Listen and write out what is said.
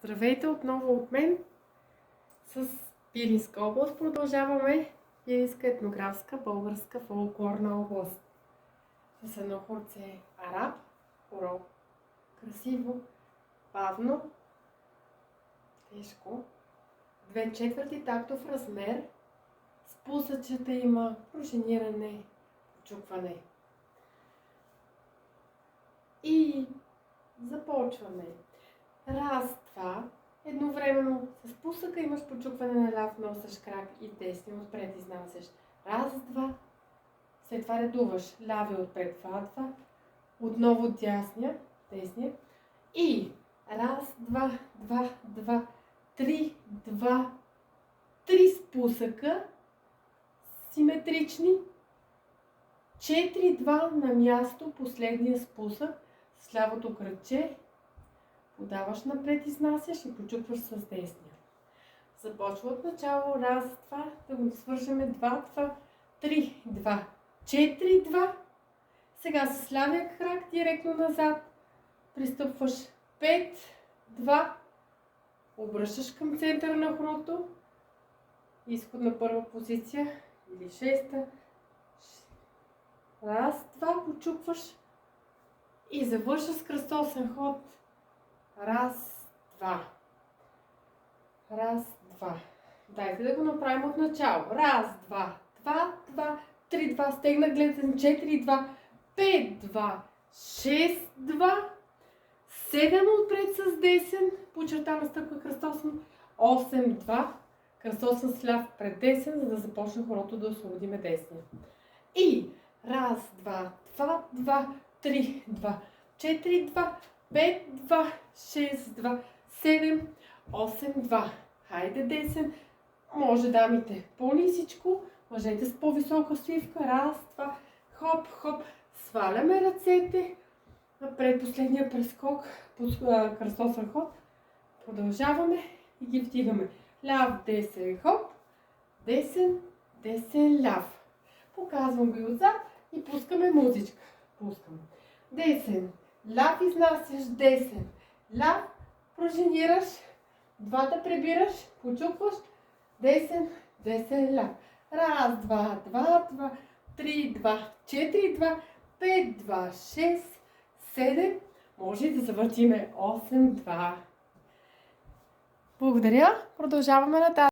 Здравейте отново от мен с Пиринска област. Продължаваме Пиринска етнографска българска фолклорна област. С едно хорце араб, хоро, красиво, бавно, тежко, 2/4 тактов размер, спусъчета има, пружиниране, почукване. И започваме. Раз, два. Едновременно с пусъка имаш почукване на ляв, носиш крак и десни отпред изнасяш. Раз, два. След това редуваш ляви отпред, два. Отново десния. И раз, два, два, три, три спусъка. Симетрични. 4-2 на място, последния спусък с лявото кръче. Подаваш напред, изнасяш и почукваш с десния. Започва от начало. Раз, два, да го свържеме. 2, 3, 2, 4, 2. Сега с лявия крак директно назад. Пристъпваш 5, 2. Обръщаш към центъра на хорото. Изходна първа позиция или шеста. Раз, два, почукваш и завършва с кръстосен ход. Раз, два. Раз, два. Дайте да го направим от начало. Раз, два, 3, 2, стегна гледен, 4, 2, 5, 2, 6, 2, 7 отпред с десен, почертана стъпка кръстосан, 8, 2, кръстосан с ляв пред десен, за да започне хорото да освободиме десния. И раз, два, 3, 2, 4, 2, 5, 2, 6, 2, 7, 8, 2. Хайде десен. Може дамите по-нисичко, мъжете с по-висока свивка. Раз, два, хоп, хоп. Сваляме ръцете. Напред последния прескок, кръстосен ход. Продължаваме и ги вдигаме. Ляв, десен, хоп. Десен, десен, ляв. Показвам ги отзад и пускаме музичка. Пускаме. Десен. Ляв изнасяш, десен. Ляв, пружинираш, двата прибираш, почукваш, десен, десен, ляв. Раз, два, 3, 2, 4, 2, 5, 2, 6, 7. Може да завъртиме 8, 2. Благодаря. Продължаваме нататък.